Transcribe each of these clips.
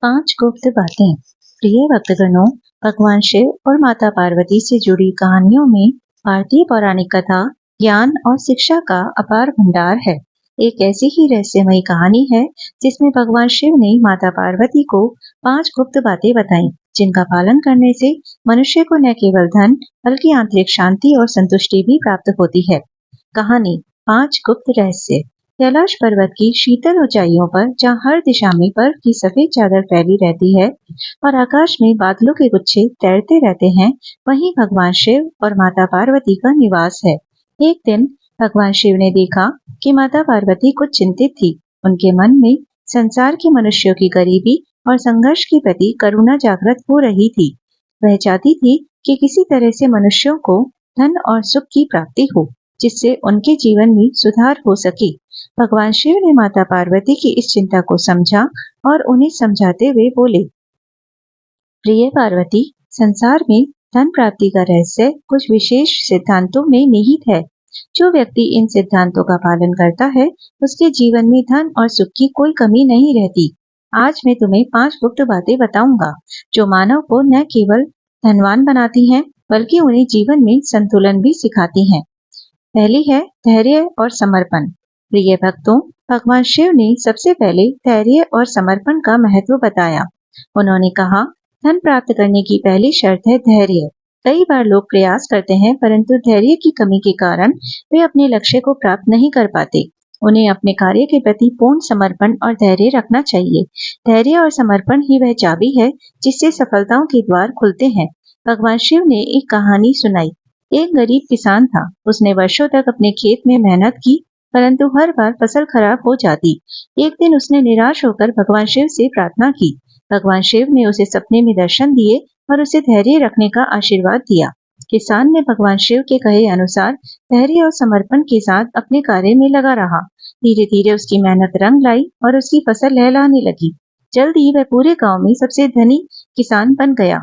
5 गुप्त बातें। प्रिय भक्तगणों, भगवान शिव और माता पार्वती से जुड़ी कहानियों में भारतीय पौराणिक कथा, ज्ञान और शिक्षा का अपार भंडार है। एक ऐसी ही रहस्यमयी कहानी है जिसमें भगवान शिव ने माता पार्वती को 5 गुप्त बातें बताई, जिनका पालन करने से मनुष्य को न केवल धन बल्कि आंतरिक शांति और संतुष्टि भी प्राप्त होती है। कहानी 5 गुप्त रहस्य। कैलाश पर्वत की शीतल ऊंचाइयों पर, जहाँ हर दिशा में बर्फ की सफेद चादर फैली रहती है और आकाश में बादलों के गुच्छे तैरते रहते हैं, वहीं भगवान शिव और माता पार्वती का निवास है। एक दिन भगवान शिव ने देखा कि माता पार्वती कुछ चिंतित थी। उनके मन में संसार के मनुष्यों की गरीबी और संघर्ष के प्रति करुणा जागृत हो रही थी। वह चाहती थी कि किसी तरह से मनुष्यों को धन और सुख की प्राप्ति हो, जिससे उनके जीवन में सुधार हो सके। भगवान शिव ने माता पार्वती की इस चिंता को समझा और उन्हें समझाते हुए बोले, प्रिय पार्वती, संसार में धन प्राप्ति का रहस्य कुछ विशेष सिद्धांतों में निहित है। जो व्यक्ति इन सिद्धांतों का पालन करता है, उसके जीवन में धन और सुख की कोई कमी नहीं रहती। आज मैं तुम्हें 5 गुप्त बातें बताऊंगा, जो मानव को न केवल धनवान बनाती हैं, बल्कि उन्हें जीवन में संतुलन भी सिखाती हैं। पहली है धैर्य और समर्पण। प्रिय भक्तों, भगवान शिव ने सबसे पहले धैर्य और समर्पण का महत्व बताया। उन्होंने कहा, धन प्राप्त करने की पहली शर्त है धैर्य। कई बार लोग प्रयास करते हैं, परंतु धैर्य की कमी के कारण वे अपने लक्ष्य को प्राप्त नहीं कर पाते। उन्हें अपने कार्य के प्रति पूर्ण समर्पण और धैर्य रखना चाहिए। धैर्य और समर्पण ही वह चाबी है जिससे सफलताओं के द्वार खुलते हैं। भगवान शिव ने एक कहानी सुनाई। एक गरीब किसान था। उसने वर्षों तक अपने खेत में मेहनत की, परंतु हर बार फसल खराब हो जाती। एक दिन उसने निराश होकर भगवान शिव से प्रार्थना की। भगवान शिव ने उसे सपने में दर्शन दिए और उसे धैर्य रखने का आशीर्वाद दिया। किसान ने भगवान शिव के कहे अनुसार धैर्य और समर्पण के साथ अपने कार्य में लगा रहा। धीरे धीरे उसकी मेहनत रंग लाई और उसकी फसल लहलहाने लगी। जल्द ही वह पूरे गांव में सबसे धनी किसान बन गया।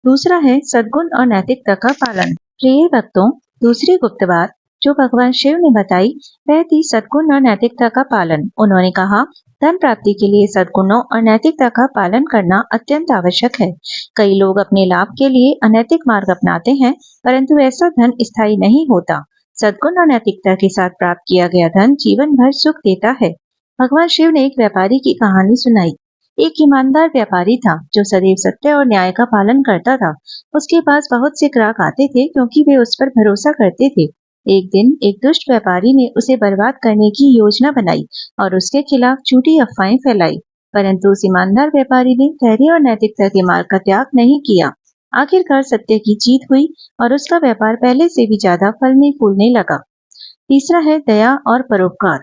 दूसरा है सद्गुण और नैतिकता का पालन। प्रिय भक्तों, दूसरी गुप्त बात जो भगवान शिव ने बताई वह थी सद्गुण और नैतिकता का पालन। उन्होंने कहा, धन प्राप्ति के लिए सद्गुणों और नैतिकता का पालन करना अत्यंत आवश्यक है। कई लोग अपने लाभ के लिए अनैतिक मार्ग अपनाते हैं, परंतु ऐसा धन स्थायी नहीं होता। सद्गुण और नैतिकता के साथ प्राप्त किया गया धन जीवन भर सुख देता है। भगवान शिव ने एक व्यापारी की कहानी सुनाई। एक ईमानदार व्यापारी था जो सदैव सत्य और न्याय का पालन करता था। उसके पास बहुत से ग्राहक आते थे क्योंकि वे उस पर भरोसा करते थे। एक दिन एक दुष्ट व्यापारी ने उसे बर्बाद करने की योजना बनाई और उसके खिलाफ झूठी अफवाहें फैलाई, परंतु उस ईमानदार व्यापारी ने धैर्य और नैतिकता के मार्ग का त्याग नहीं किया। आखिरकार सत्य की जीत हुई और उसका व्यापार पहले से भी ज्यादा फलने फूलने लगा। तीसरा है दया और परोपकार।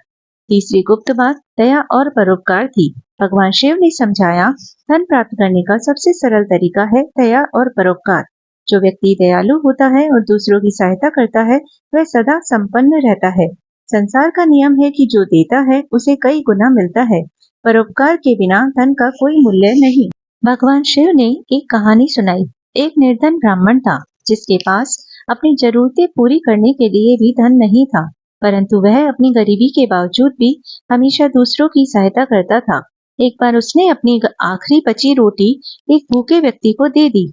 तीसरी गुप्त बात दया और परोपकार थी। भगवान शिव ने समझाया, धन प्राप्त करने का सबसे सरल तरीका है दया और परोपकार। जो व्यक्ति दयालु होता है और दूसरों की सहायता करता है, वह सदा संपन्न रहता है। संसार का नियम है कि जो देता है उसे कई गुना मिलता है। परोपकार के बिना धन का कोई मूल्य नहीं। भगवान शिव ने एक कहानी सुनाई। एक निर्धन ब्राह्मण था जिसके पास अपनी जरूरतें पूरी करने के लिए भी धन नहीं था, परंतु वह अपनी गरीबी के बावजूद भी हमेशा दूसरों की सहायता करता था। एक बार उसने अपनी आखिरी बची रोटी एक भूखे व्यक्ति को दे दी।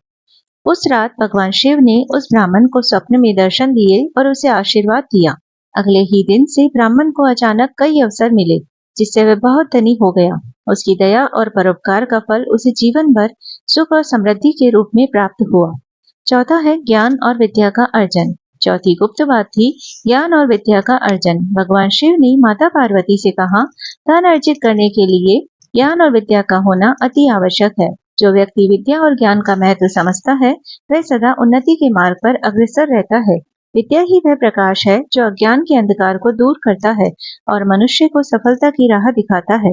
उस रात भगवान शिव ने उस ब्राह्मण को स्वप्न में दर्शन दिए और उसे आशीर्वाद दिया। अगले ही दिन से ब्राह्मण को अचानक कई अवसर मिले, जिससे वह बहुत धनी हो गया। उसकी दया और परोपकार का फल उसे जीवन भर सुख और समृद्धि के रूप में प्राप्त हुआ। चौथा है ज्ञान और विद्या का अर्जन। चौथी गुप्त बात थी ज्ञान और विद्या का अर्जन। भगवान शिव ने माता पार्वती से कहा, धन अर्जित करने के लिए ज्ञान और विद्या का होना अति आवश्यक है। जो व्यक्ति विद्या और ज्ञान का महत्व समझता है, वह सदा उन्नति के मार्ग पर अग्रसर रहता है। विद्या ही वह प्रकाश है जो अज्ञान के अंधकार को दूर करता है और मनुष्य को सफलता की राह दिखाता है।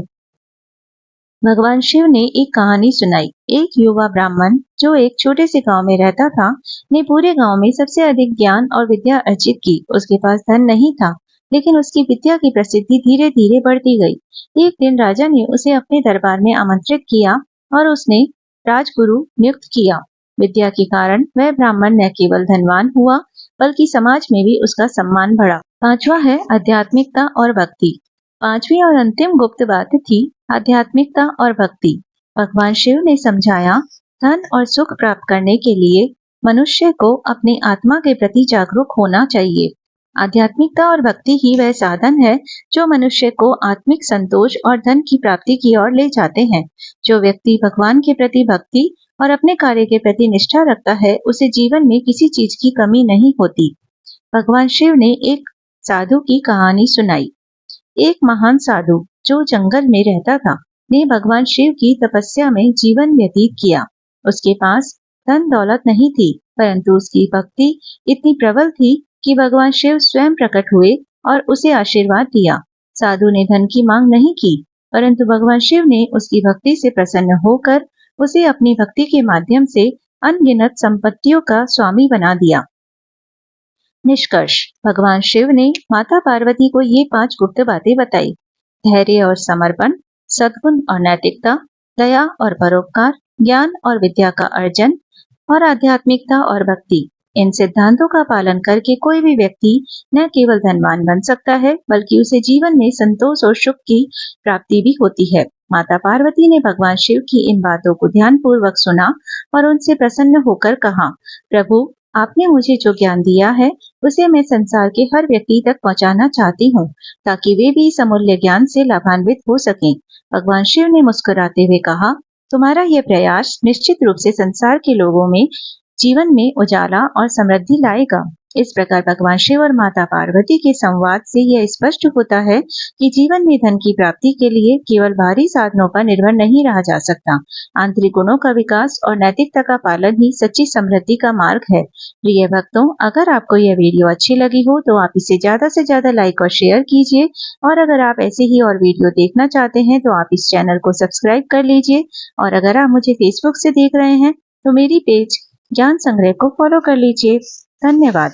भगवान शिव ने एक कहानी सुनाई। एक युवा ब्राह्मण जो एक छोटे से गांव में रहता था, ने पूरे गांव में सबसे अधिक ज्ञान और विद्या अर्जित की। उसके पास धन नहीं था, लेकिन उसकी विद्या की प्रसिद्धि धीरे धीरे बढ़ती गई। एक दिन राजा ने उसे अपने दरबार में आमंत्रित किया और उसने राजगुरु नियुक्त किया। विद्या के कारण वह ब्राह्मण न केवल धनवान हुआ, बल्कि समाज में भी उसका सम्मान बढ़ा। पांचवा है आध्यात्मिकता और भक्ति। पांचवी और अंतिम गुप्त बात थी आध्यात्मिकता और भक्ति। भगवान शिव ने समझाया, धन और सुख प्राप्त करने के लिए मनुष्य को अपनी आत्मा के प्रति जागरूक होना चाहिए। आध्यात्मिकता और भक्ति ही वह साधन है जो मनुष्य को आत्मिक संतोष और धन की प्राप्ति की ओर ले जाते हैं। जो व्यक्ति भगवान के प्रति भक्ति और अपने कार्य के प्रति निष्ठा रखता है, उसे जीवन में किसी चीज की कमी नहीं होती। भगवान शिव ने एक साधु की कहानी सुनाई। एक महान साधु जो जंगल में रहता था, ने भगवान शिव की तपस्या में जीवन व्यतीत किया। उसके पास धन दौलत नहीं थी, परंतु उसकी भक्ति इतनी प्रबल थी कि भगवान शिव स्वयं प्रकट हुए और उसे आशीर्वाद दिया। साधु ने धन की मांग नहीं की, परंतु भगवान शिव ने उसकी भक्ति से प्रसन्न होकर उसे अपनी भक्ति के माध्यम से अनगिनत संपत्तियों का स्वामी बना दिया। निष्कर्ष, भगवान शिव ने माता पार्वती को ये 5 गुप्त बातें बताई। धैर्य और समर्पण, सद्गुण और नैतिकता, दया और परोपकार, ज्ञान और विद्या का अर्जन और आध्यात्मिकता और भक्ति। इन सिद्धांतों का पालन करके कोई भी व्यक्ति न केवल धनवान बन सकता है, बल्कि उसे जीवन में संतोष और सुख की प्राप्ति भी होती है। माता पार्वती ने भगवान शिव की इन बातों को ध्यानपूर्वक सुना और उनसे प्रसन्न होकर कहा, प्रभु, आपने मुझे जो ज्ञान दिया है, उसे मैं संसार के हर व्यक्ति तक पहुंचाना चाहती हूँ, ताकि वे भी इस अमूल्य ज्ञान से लाभान्वित हो सकें। भगवान शिव ने मुस्कुराते हुए कहा, तुम्हारा यह प्रयास निश्चित रूप से संसार के लोगों में जीवन में उजाला और समृद्धि लाएगा। इस प्रकार भगवान शिव और माता पार्वती के संवाद से यह स्पष्ट होता है कि जीवन में धन की प्राप्ति के लिए केवल बाहरी साधनों पर निर्भर नहीं रहा जा सकता। आंतरिक गुणों का विकास और नैतिकता का पालन ही सच्ची समृद्धि का मार्ग है। प्रिय भक्तों, अगर आपको यह वीडियो अच्छी लगी हो तो आप इसे ज्यादा से ज्यादा लाइक और शेयर कीजिए, और अगर आप ऐसे ही और वीडियो देखना चाहते हैं तो आप इस चैनल को सब्सक्राइब कर लीजिए। और अगर आप मुझे फेसबुक से देख रहे हैं तो मेरी पेज ज्ञान संग्रह को फॉलो कर लीजिए। धन्यवाद।